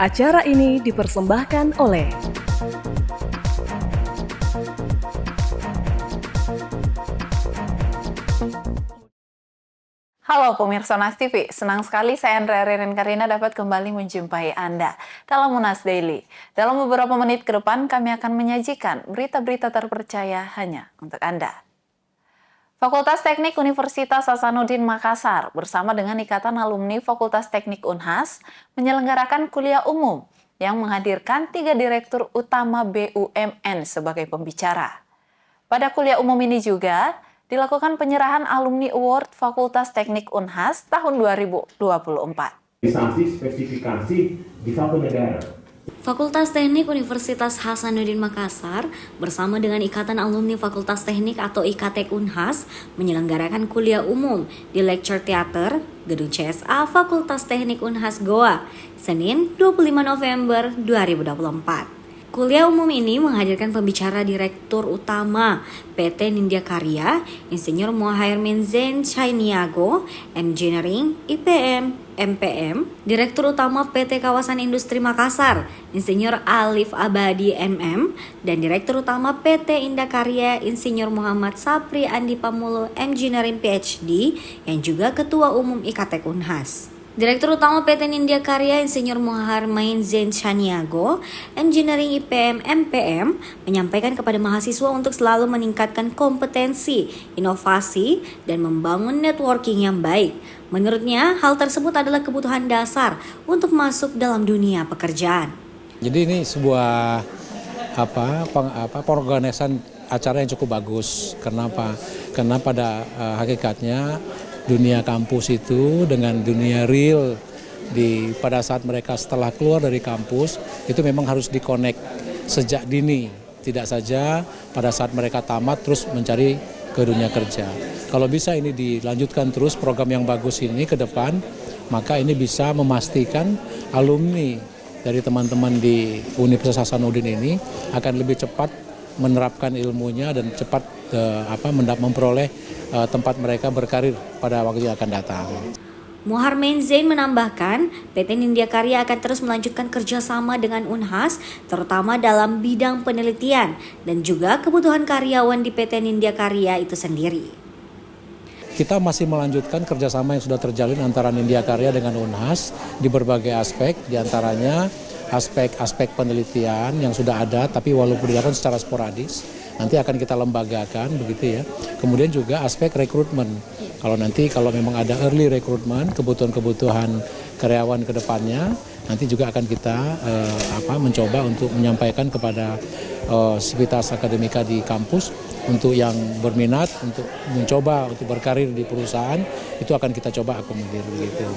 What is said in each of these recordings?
Acara ini dipersembahkan oleh Halo pemirsa Monas TV, senang sekali saya Andrea Ririn Karina dapat kembali menjumpai Anda dalam Monas Daily. Dalam beberapa menit ke depan kami akan menyajikan berita-berita terpercaya hanya untuk Anda. Fakultas Teknik Universitas Hasanuddin Makassar bersama dengan Ikatan Alumni Fakultas Teknik Unhas menyelenggarakan kuliah umum yang menghadirkan 3 direktur utama BUMN sebagai pembicara. Pada kuliah umum ini juga dilakukan penyerahan Alumni Award Fakultas Teknik Unhas tahun 2024. Spesifikasi di satu negara. Fakultas Teknik Universitas Hasanuddin Makassar bersama dengan Ikatan Alumni Fakultas Teknik atau IKTek Unhas menyelenggarakan kuliah umum di Lecture Theater, Gedung CSA Fakultas Teknik Unhas Goa, Senin 25 November 2024. Kuliah umum ini menghadirkan pembicara Direktur Utama PT Nindya Karya, Insinyur Muhairmin Zain Chainiago, Engineering, IPM, MPM, Direktur Utama PT Kawasan Industri Makassar, Insinyur Alif Abadi MM, dan Direktur Utama PT Indah Karya, Insinyur Muhammad Sapri Andi Pamulo, Engineering PhD, yang juga Ketua Umum IKTek Unhas. Direktur Utama PT Nindya Karya Insinyur Muhairmin Zain Chainiago, Engineering IPM MPM, menyampaikan kepada mahasiswa untuk selalu meningkatkan kompetensi, inovasi, dan membangun networking yang baik. Menurutnya, hal tersebut adalah kebutuhan dasar untuk masuk dalam dunia pekerjaan. Jadi ini sebuah pengorganisan acara yang cukup bagus. Kenapa? Karena pada hakikatnya dunia kampus itu dengan dunia real pada saat mereka setelah keluar dari kampus itu memang harus dikonek sejak dini, tidak saja pada saat mereka tamat terus mencari ke dunia kerja. Kalau bisa ini dilanjutkan terus program yang bagus ini ke depan, maka ini bisa memastikan alumni dari teman-teman di Universitas Hasanuddin ini akan lebih cepat menerapkan ilmunya dan cepat memperoleh tempat mereka berkarir pada waktu yang akan datang. Muhairmin Zain menambahkan, PT Nindya Karya akan terus melanjutkan kerjasama dengan Unhas, terutama dalam bidang penelitian dan juga kebutuhan karyawan di PT Nindya Karya itu sendiri. Kita masih melanjutkan kerjasama yang sudah terjalin antara Nindya Karya dengan Unhas di berbagai aspek, diantaranya aspek-aspek penelitian yang sudah ada tapi walaupun dilakukan secara sporadis nanti akan kita lembagakan begitu ya. Kemudian juga aspek rekrutmen. Kalau memang ada early rekrutmen, kebutuhan karyawan ke depannya nanti juga akan kita mencoba untuk menyampaikan kepada sivitas akademika di kampus untuk yang berminat untuk mencoba untuk berkarir di perusahaan itu akan kita coba akomodir begitu.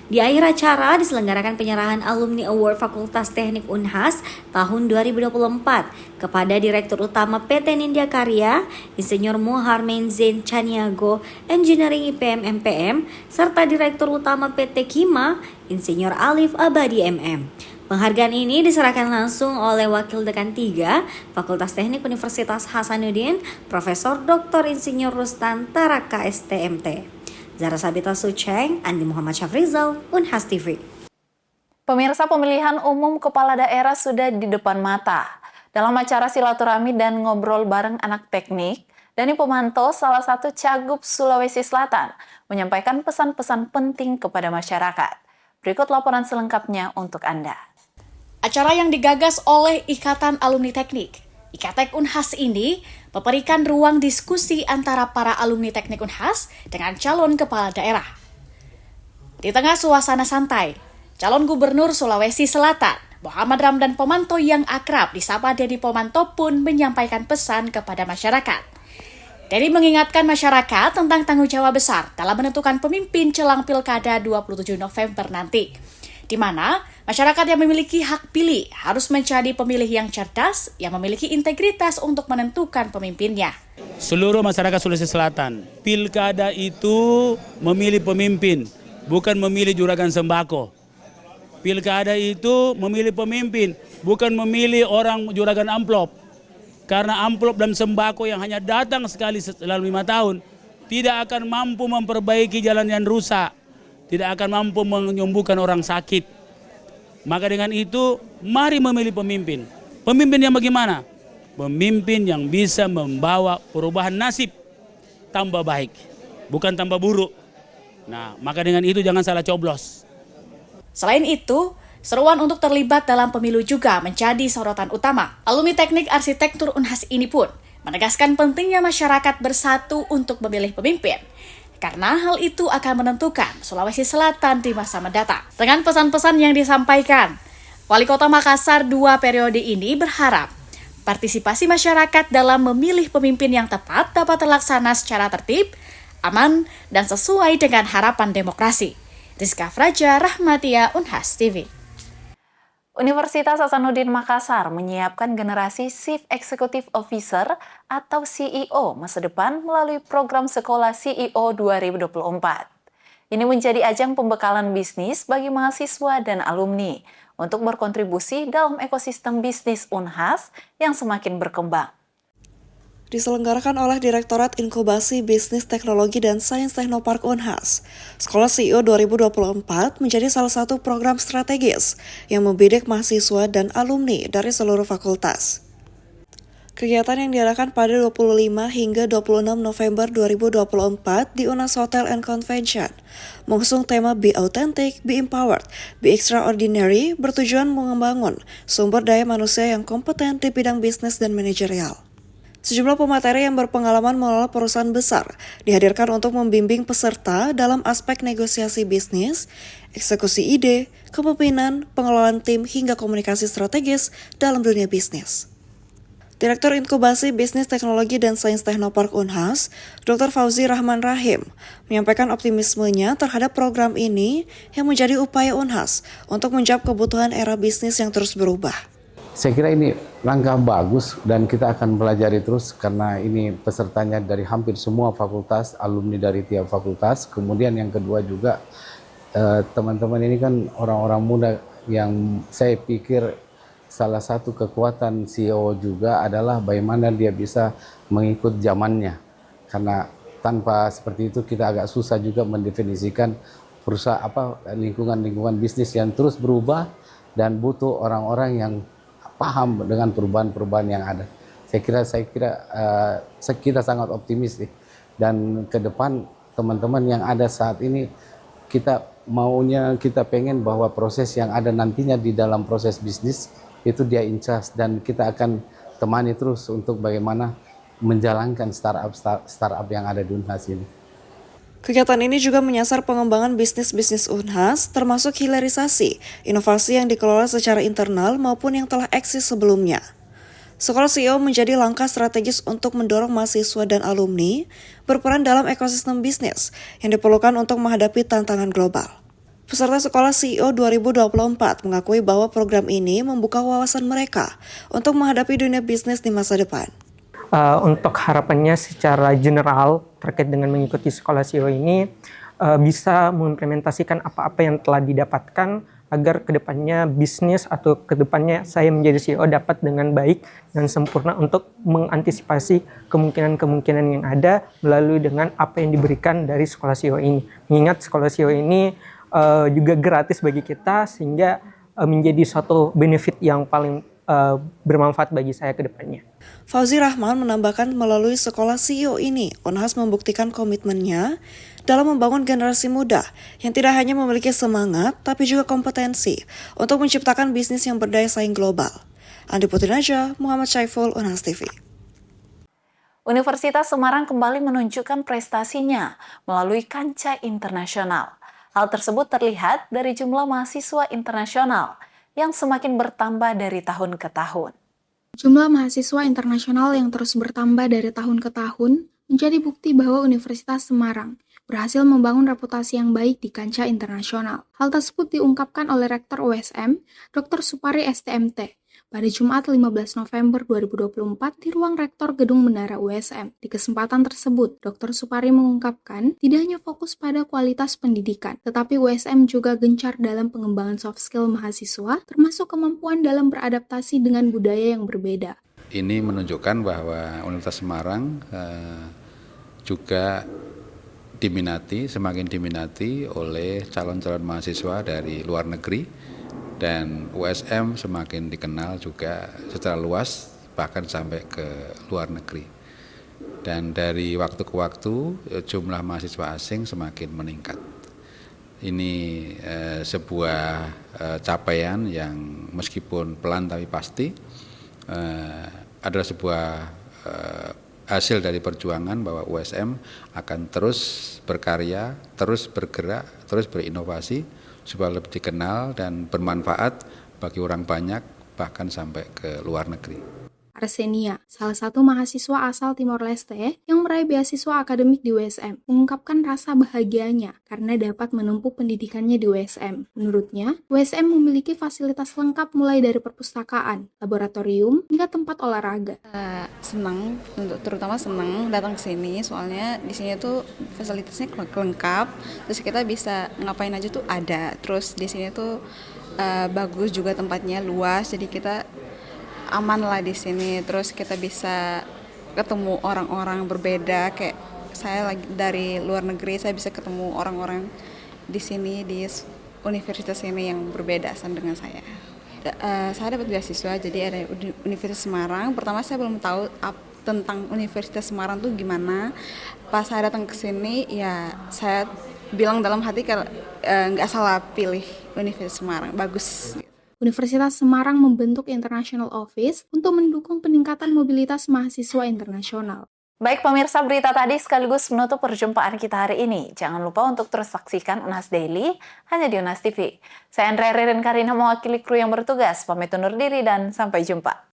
Di akhir acara diselenggarakan penyerahan Alumni Award Fakultas Teknik Unhas tahun 2024 kepada Direktur Utama PT Nindya Karya, Insinyur Muhairmin Zain Chainiago, Engineering IPM MPM, serta Direktur Utama PT Kima, Insinyur Alif Abadi MM. Penghargaan ini diserahkan langsung oleh Wakil Dekan 3 Fakultas Teknik Universitas Hasanuddin, Profesor Dr. Insinyur Rustan Taraka STMT. Zara Sabita Sucheng, Andi Muhammad Syafrizal, Unhas TV. Pemirsa, pemilihan umum kepala daerah sudah di depan mata. Dalam acara silaturahmi dan ngobrol bareng anak teknik, Dani Pomanto, salah satu cagup Sulawesi Selatan, menyampaikan pesan-pesan penting kepada masyarakat. Berikut laporan selengkapnya untuk Anda. Acara yang digagas oleh Ikatan Alumni Teknik, IKTek Unhas ini memberikan ruang diskusi antara para alumni Teknik Unhas dengan calon kepala daerah. Di tengah suasana santai, calon gubernur Sulawesi Selatan, Muhammad Ramdan Pomanto yang akrab disapa Dedi Pomanto pun menyampaikan pesan kepada masyarakat. Dedi mengingatkan masyarakat tentang tanggung jawab besar dalam menentukan pemimpin jelang Pilkada 27 November nanti, di mana masyarakat yang memiliki hak pilih harus menjadi pemilih yang cerdas, yang memiliki integritas untuk menentukan pemimpinnya. Seluruh masyarakat Sulawesi Selatan, pilkada itu memilih pemimpin, bukan memilih juragan sembako. Pilkada itu memilih pemimpin, bukan memilih orang juragan amplop. Karena amplop dan sembako yang hanya datang sekali dalam 5 tahun, tidak akan mampu memperbaiki jalan yang rusak, tidak akan mampu menyembuhkan orang sakit. Maka dengan itu, mari memilih pemimpin. Pemimpin yang bagaimana? Pemimpin yang bisa membawa perubahan nasib tambah baik, bukan tambah buruk. Nah, maka dengan itu jangan salah coblos. Selain itu, seruan untuk terlibat dalam pemilu juga menjadi sorotan utama. Alumni Teknik Arsitektur Unhas ini pun menegaskan pentingnya masyarakat bersatu untuk memilih pemimpin, karena hal itu akan menentukan Sulawesi Selatan di masa mendatang. Dengan pesan-pesan yang disampaikan, Wali Kota Makassar 2 periode ini berharap partisipasi masyarakat dalam memilih pemimpin yang tepat dapat terlaksana secara tertib, aman, dan sesuai dengan harapan demokrasi. Rizka Fraja, Rahmatia, Unhas TV. Universitas Hasanuddin Makassar menyiapkan generasi Chief Executive Officer atau CEO masa depan melalui program Sekolah CEO 2024. Ini menjadi ajang pembekalan bisnis bagi mahasiswa dan alumni untuk berkontribusi dalam ekosistem bisnis Unhas yang semakin berkembang. Diselenggarakan oleh Direktorat Inkubasi Bisnis Teknologi dan Sains Teknopark Unhas. Sekolah CEO 2024 menjadi salah satu program strategis yang membidik mahasiswa dan alumni dari seluruh fakultas. Kegiatan yang diadakan pada 25 hingga 26 November 2024 di Unhas Hotel and Convention mengusung tema Be Authentic, Be Empowered, Be Extraordinary bertujuan membangun sumber daya manusia yang kompeten di bidang bisnis dan manajerial. Sejumlah pemateri yang berpengalaman mengelola perusahaan besar dihadirkan untuk membimbing peserta dalam aspek negosiasi bisnis, eksekusi ide, kepemimpinan, pengelolaan tim, hingga komunikasi strategis dalam dunia bisnis. Direktur Inkubasi Bisnis Teknologi dan Sains Teknopark Unhas, Dr. Fauzi Rahman Rahim, menyampaikan optimismenya terhadap program ini yang menjadi upaya Unhas untuk menjawab kebutuhan era bisnis yang terus berubah. Saya kira ini langkah bagus dan kita akan pelajari terus karena ini pesertanya dari hampir semua fakultas, alumni dari tiap fakultas. Kemudian yang kedua juga teman-teman ini kan orang-orang muda yang saya pikir salah satu kekuatan CEO juga adalah bagaimana dia bisa mengikut zamannya. Karena tanpa seperti itu kita agak susah juga mendefinisikan perusahaan lingkungan kita yang terus berubah dan butuh orang-orang yang paham dengan perubahan-perubahan yang ada. Saya kira kita sangat optimis dan ke depan teman-teman yang ada saat ini kita pengen bahwa proses yang ada nantinya di dalam proses bisnis itu dia in charge dan kita akan temani terus untuk bagaimana menjalankan startup yang ada di Unhas ini. Kegiatan ini juga menyasar pengembangan bisnis-bisnis Unhas, termasuk hilirisasi, inovasi yang dikelola secara internal maupun yang telah eksis sebelumnya. Sekolah CEO menjadi langkah strategis untuk mendorong mahasiswa dan alumni berperan dalam ekosistem bisnis yang diperlukan untuk menghadapi tantangan global. Peserta Sekolah CEO 2024 mengakui bahwa program ini membuka wawasan mereka untuk menghadapi dunia bisnis di masa depan. Untuk harapannya secara general terkait dengan mengikuti Sekolah CEO ini bisa mengimplementasikan apa-apa yang telah didapatkan agar kedepannya bisnis atau kedepannya saya menjadi CEO dapat dengan baik dan sempurna untuk mengantisipasi kemungkinan-kemungkinan yang ada melalui dengan apa yang diberikan dari Sekolah CEO ini. Mengingat Sekolah CEO ini juga gratis bagi kita sehingga menjadi suatu benefit yang paling bermanfaat bagi saya ke depannya. Fauzi Rahman menambahkan melalui Sekolah CEO ini, Unhas membuktikan komitmennya dalam membangun generasi muda yang tidak hanya memiliki semangat tapi juga kompetensi untuk menciptakan bisnis yang berdaya saing global. Andi Putrinaja, Muhammad Syaiful, Unhas TV. Universitas Semarang kembali menunjukkan prestasinya melalui kancah internasional. Hal tersebut terlihat dari jumlah mahasiswa internasional yang semakin bertambah dari tahun ke tahun. Jumlah mahasiswa internasional yang terus bertambah dari tahun ke tahun menjadi bukti bahwa Universitas Semarang berhasil membangun reputasi yang baik di kancah internasional. Hal tersebut diungkapkan oleh Rektor USM, Dr. Supari STMT, pada Jumat 15 November 2024 di ruang Rektor Gedung Menara USM. Di kesempatan tersebut, Dr. Supari mengungkapkan tidak hanya fokus pada kualitas pendidikan, tetapi USM juga gencar dalam pengembangan soft skill mahasiswa, termasuk kemampuan dalam beradaptasi dengan budaya yang berbeda. Ini menunjukkan bahwa Universitas Semarang juga semakin diminati oleh calon-calon mahasiswa dari luar negeri dan USM semakin dikenal juga secara luas bahkan sampai ke luar negeri. Dan dari waktu ke waktu jumlah mahasiswa asing semakin meningkat. Ini sebuah capaian yang meskipun pelan tapi pasti adalah sebuah hasil dari perjuangan bahwa USM akan terus berkarya, terus bergerak, terus berinovasi supaya lebih dikenal dan bermanfaat bagi orang banyak bahkan sampai ke luar negeri. Arsenia, salah satu mahasiswa asal Timor Leste yang meraih beasiswa akademik di USM, mengungkapkan rasa bahagianya karena dapat menempuh pendidikannya di USM. Menurutnya, USM memiliki fasilitas lengkap mulai dari perpustakaan, laboratorium, hingga tempat olahraga. Senang, terutama senang datang ke sini, soalnya di sini tuh fasilitasnya lengkap, terus kita bisa ngapain aja tuh ada. Terus di sini tuh bagus juga, tempatnya luas, jadi kita aman lah di sini. Terus kita bisa ketemu orang-orang berbeda, kayak saya lagi dari luar negeri, saya bisa ketemu orang-orang di sini di universitas ini yang berbeda dengan saya. Saya dapat beasiswa, jadi ada Universitas Semarang. Pertama saya belum tahu tentang Universitas Semarang tuh gimana. Pas saya datang ke sini, ya saya bilang dalam hati kalau nggak salah pilih Universitas Semarang, bagus. Universitas Semarang membentuk International Office untuk mendukung peningkatan mobilitas mahasiswa internasional. Baik pemirsa, berita tadi sekaligus menutup perjumpaan kita hari ini. Jangan lupa untuk terus saksikan UNHAS Daily hanya di UNHAS TV. Saya Andrea Ririn Karina mewakili kru yang bertugas, pamit undur diri dan sampai jumpa.